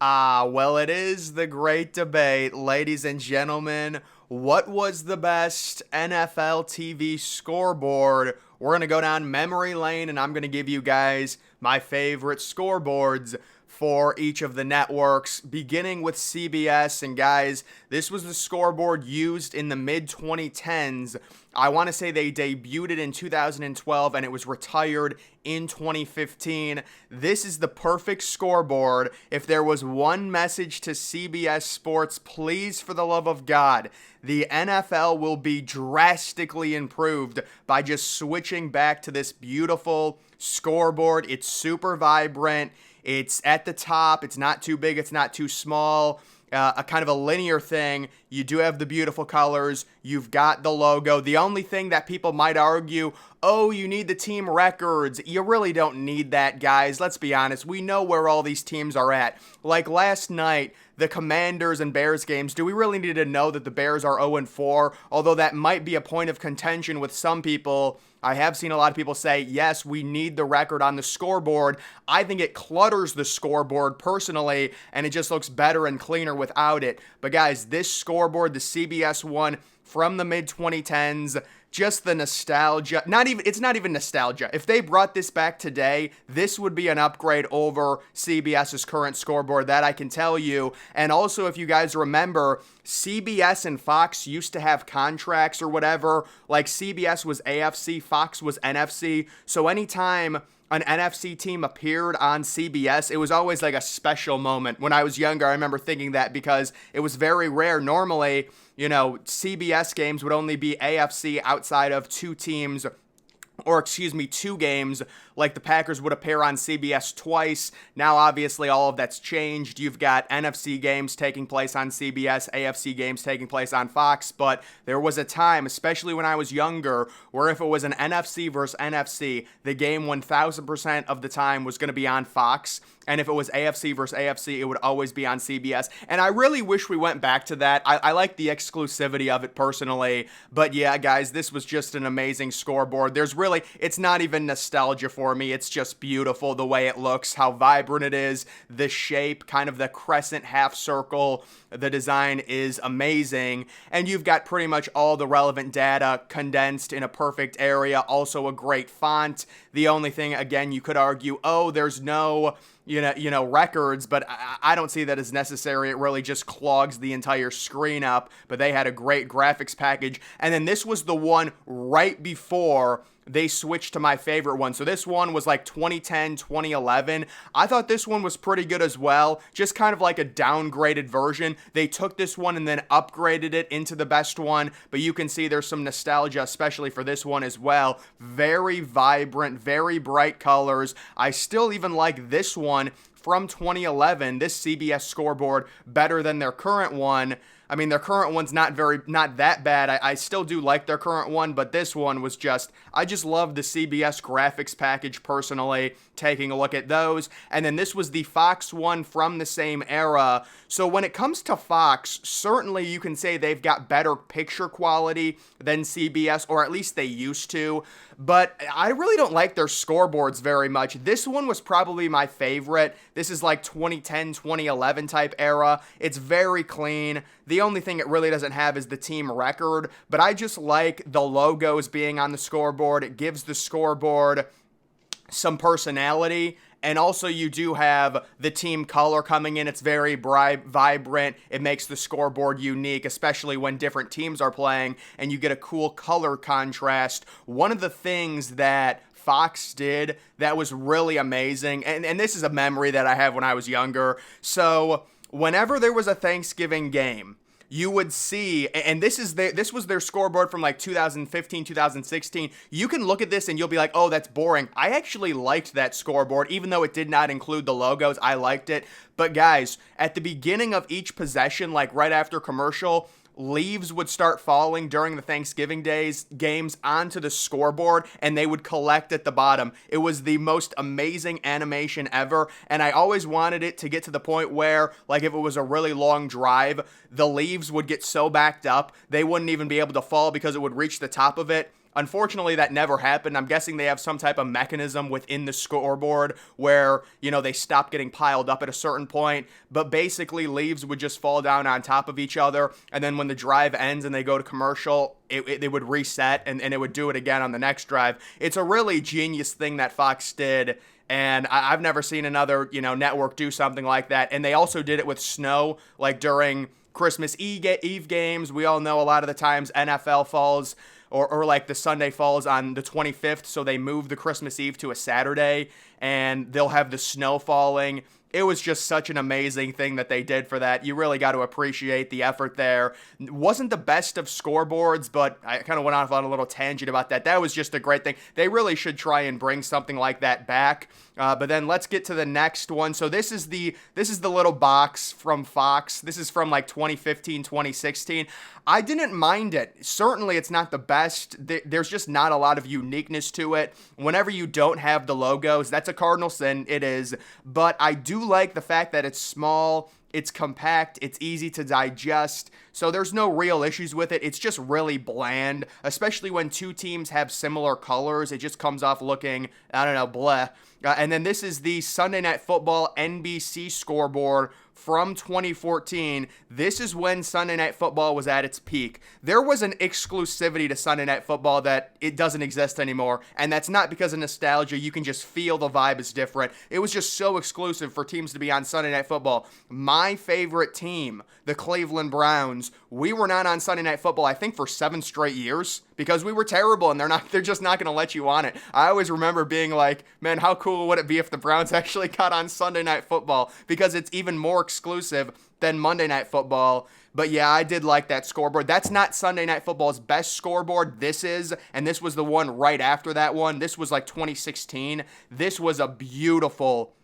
Well, it is the great debate, ladies and gentlemen. What was the best NFL TV scoreboard? We're going to go down memory lane, and I'm going to give you guys my favorite scoreboards for each of the networks, beginning with CBS. And guys, this was the scoreboard used in the mid 2010s. I want to say they debuted it in 2012 and it was retired in 2015. This is the perfect scoreboard. If there was one message to CBS Sports, please, for the love of God, the NFL will be drastically improved by just switching back to this beautiful scoreboard. It's super vibrant. It's at the top. It's not too big. It's not too small. A kind of a linear thing. You do have the beautiful colors. You've got the logo. The only thing that people might argue, oh, you need the team records. You really don't need that, guys. Let's be honest. We know where all these teams are at. Like last night, the Commanders and Bears games, do we really need to know that the Bears are 0-4? Although that might be a point of contention with some people. I have seen a lot of people say, yes, we need the record on the scoreboard. I think it clutters the scoreboard personally, and it just looks better and cleaner without it. But guys, this scoreboard, the CBS one from the mid-2010s, just the nostalgia. It's not even nostalgia. If they brought this back today, this would be an upgrade over CBS's current scoreboard, that I can tell you. And also, if you guys remember, CBS and Fox used to have contracts or whatever. Like CBS was AFC, Fox was NFC. So anytime an NFC team appeared on CBS, it was always like a special moment. When I was younger, I remember thinking that because it was very rare. Normally, CBS games would only be AFC outside of two games. Like the Packers would appear on CBS twice. Now, obviously, all of that's changed. You've got NFC games taking place on CBS, AFC games taking place on Fox. But there was a time, especially when I was younger, where if it was an NFC versus NFC, the game 1000% of the time was going to be on Fox. And if it was AFC versus AFC, it would always be on CBS. And I really wish we went back to that. I like the exclusivity of it personally. But yeah, guys, this was just an amazing scoreboard. It's not even nostalgia for me. It's just beautiful the way it looks, how vibrant it is, the shape, kind of the crescent half circle. The design is amazing. And you've got pretty much all the relevant data condensed in a perfect area. Also a great font. The only thing, again, you could argue, oh, there's no records, but I don't see that as necessary. It really just clogs the entire screen up, but they had a great graphics package. And then this was the one right before they switched to my favorite one. So this one was like 2010, 2011. I thought this one was pretty good as well. Just kind of like a downgraded version. They took this one and then upgraded it into the best one. But you can see there's some nostalgia, especially for this one as well. Very vibrant, very bright colors. I still even like this one from 2011, this CBS scoreboard, better than their current one. I mean, their current one's not that bad. I still do like their current one, but this one was I just love the CBS graphics package personally, taking a look at those. And then this was the Fox one from the same era. So when it comes to Fox, certainly you can say they've got better picture quality than CBS, or at least they used to. But I really don't like their scoreboards very much. This one was probably my favorite. This is like 2010, 2011 type era. It's very clean. The only thing it really doesn't have is the team record, but I just like the logos being on the scoreboard. It gives the scoreboard some personality. And also you do have the team color coming in. It's very vibrant. It makes the scoreboard unique, especially when different teams are playing and you get a cool color contrast. One of the things that Fox did that was really amazing, and this is a memory that I have when I was younger. So whenever there was a Thanksgiving game, you would see, and this was their scoreboard from like 2015, 2016. You can look at this and you'll be like, oh, that's boring. I actually liked that scoreboard, even though it did not include the logos. I liked it. But guys, at the beginning of each possession, like right after commercial, leaves would start falling during the Thanksgiving days games onto the scoreboard, and they would collect at the bottom. It was the most amazing animation ever, and I always wanted it to get to the point where, like, if it was a really long drive, the leaves would get so backed up they wouldn't even be able to fall because it would reach the top of it. Unfortunately, that never happened. I'm guessing they have some type of mechanism within the scoreboard where, they stop getting piled up at a certain point. But basically, leaves would just fall down on top of each other. And then when the drive ends and they go to commercial, they would reset and it would do it again on the next drive. It's a really genius thing that Fox did. And I've never seen another, network do something like that. And they also did it with snow, like during Christmas Eve games. We all know a lot of the times NFL falls or like the Sunday falls on the 25th, so they move the Christmas Eve to a Saturday, and they'll have the snow falling. It was just such an amazing thing that they did for that. You really got to appreciate the effort there. Wasn't the best of scoreboards, but I kind of went off on a little tangent about that. That was just a great thing. They really should try and bring something like that back. But then let's get to the next one. So this is the little box from Fox. This is from like 2015, 2016. I didn't mind it. Certainly it's not the best. There's just not a lot of uniqueness to it. Whenever you don't have the logos, that's a cardinal sin. It is. But I do like the fact that it's small, it's compact, it's easy to digest, so there's no real issues with it. It's just really bland, especially when two teams have similar colors. It just comes off looking, bleh. And then this is the Sunday Night Football NBC scoreboard from 2014. This is when Sunday Night Football was at its peak. There was an exclusivity to Sunday Night Football that it doesn't exist anymore, and that's not because of nostalgia. You can just feel the vibe is different. It was just so exclusive for teams to be on Sunday Night Football. My favorite team, the Cleveland Browns, we were not on Sunday Night Football, I think, for 7 straight years because we were terrible, and they're just not going to let you on it. I always remember being like, man, how cool would it be if the Browns actually got on Sunday Night Football, because it's even more exclusive than Monday Night Football. But yeah, I did like that scoreboard. That's not Sunday Night Football's best scoreboard. This is, and this was the one right after that one. This was like 2016. This was a beautiful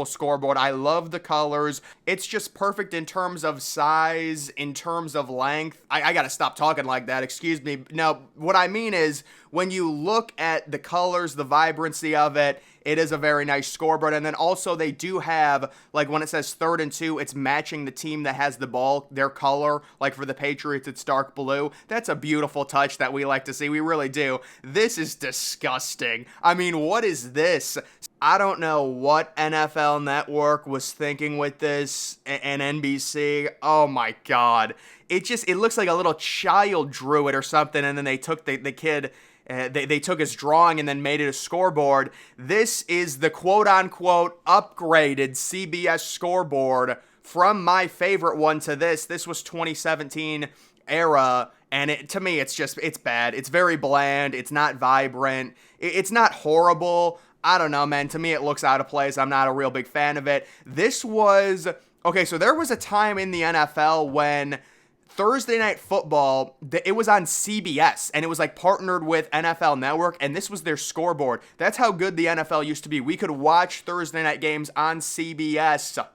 scoreboard. I love the colors. It's just perfect in terms of size, in terms of length. I gotta stop talking like that, excuse me. No, what I mean is, when you look at the colors, the vibrancy of it, it is a very nice scoreboard. And then also they do have, like when it says 3rd and 2, it's matching the team that has the ball, their color. Like for the Patriots, it's dark blue. That's a beautiful touch that we like to see. We really do. This is disgusting. I mean, what is this? I don't know what NFL Network was thinking with this and NBC. Oh my God. It looks like a little child drew it or something, and then they took the kid, they took his drawing and then made it a scoreboard. This is the quote-unquote upgraded CBS scoreboard from my favorite one to this. This was 2017 era, and to me, it's bad. It's very bland. It's not vibrant. It's not horrible. I don't know, man. To me, it looks out of place. I'm not a real big fan of it. Okay, so there was a time in the NFL when Thursday Night Football, it was on CBS, and it was like partnered with NFL Network, and this was their scoreboard. That's how good the NFL used to be. We could watch Thursday night games on CBS,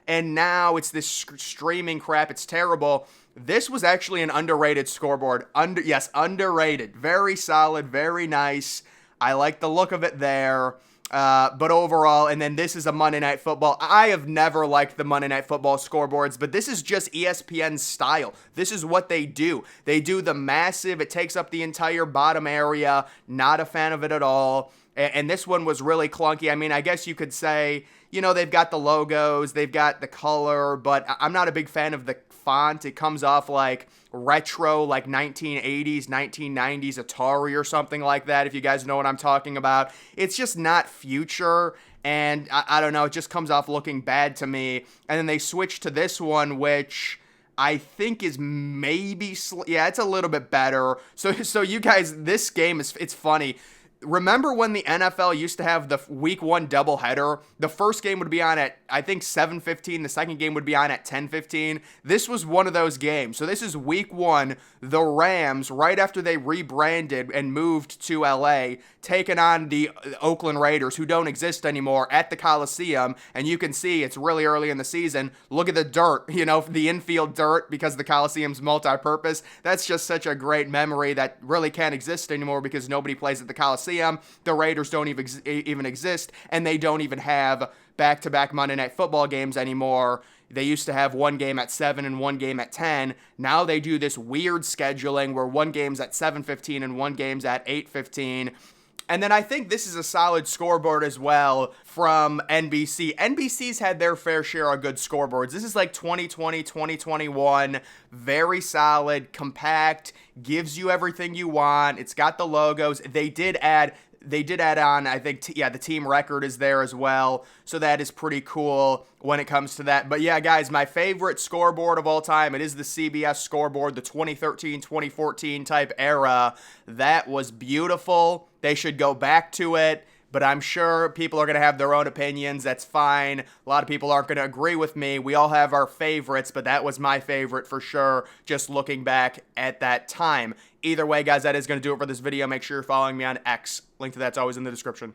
and now it's this streaming crap. It's terrible. This was actually an underrated scoreboard. Underrated. Very solid, very nice. I like the look of it there. But overall, and then this is a Monday Night Football. I have never liked the Monday Night Football scoreboards, but this is just ESPN's style. This is what they do. They do the massive, it takes up the entire bottom area. Not a fan of it at all. And this one was really clunky. I mean, I guess you could say, they've got the logos, they've got the color, but I'm not a big fan of the font. It comes off like retro, like 1980s, 1990s Atari or something like that, if you guys know what I'm talking about. It's just not future, and I don't know, it just comes off looking bad to me. And then they switch to this one, which I think is maybe, it's a little bit better. So you guys, this game it's funny. Remember when the NFL used to have the week 1 doubleheader? The first game would be on at, I think, 7:15. The second game would be on at 10:15. This was one of those games. So this is week 1. The Rams, right after they rebranded and moved to LA, taking on the Oakland Raiders, who don't exist anymore, at the Coliseum. And you can see it's really early in the season. Look at the dirt, the infield dirt, because the Coliseum's multi-purpose. That's just such a great memory that really can't exist anymore because nobody plays at the Coliseum. The Raiders don't even exist, and they don't even have back-to-back Monday Night Football games anymore. They used to have one game at 7 and one game at 10. Now they do this weird scheduling where one game's at 7:15 and one game's at 8:15. And then I think this is a solid scoreboard as well from NBC. NBC's had their fair share of good scoreboards. This is like 2020, 2021. Very solid, compact, gives you everything you want. It's got the logos. They did add on, I think, the team record is there as well. So that is pretty cool when it comes to that. But yeah, guys, my favorite scoreboard of all time, it is the CBS scoreboard, the 2013, 2014 type era. That was beautiful. They should go back to it. But I'm sure people are going to have their own opinions. That's fine. A lot of people aren't going to agree with me. We all have our favorites, but that was my favorite for sure, just looking back at that time. Either way, guys, that is going to do it for this video. Make sure you're following me on X. Link to that's always in the description.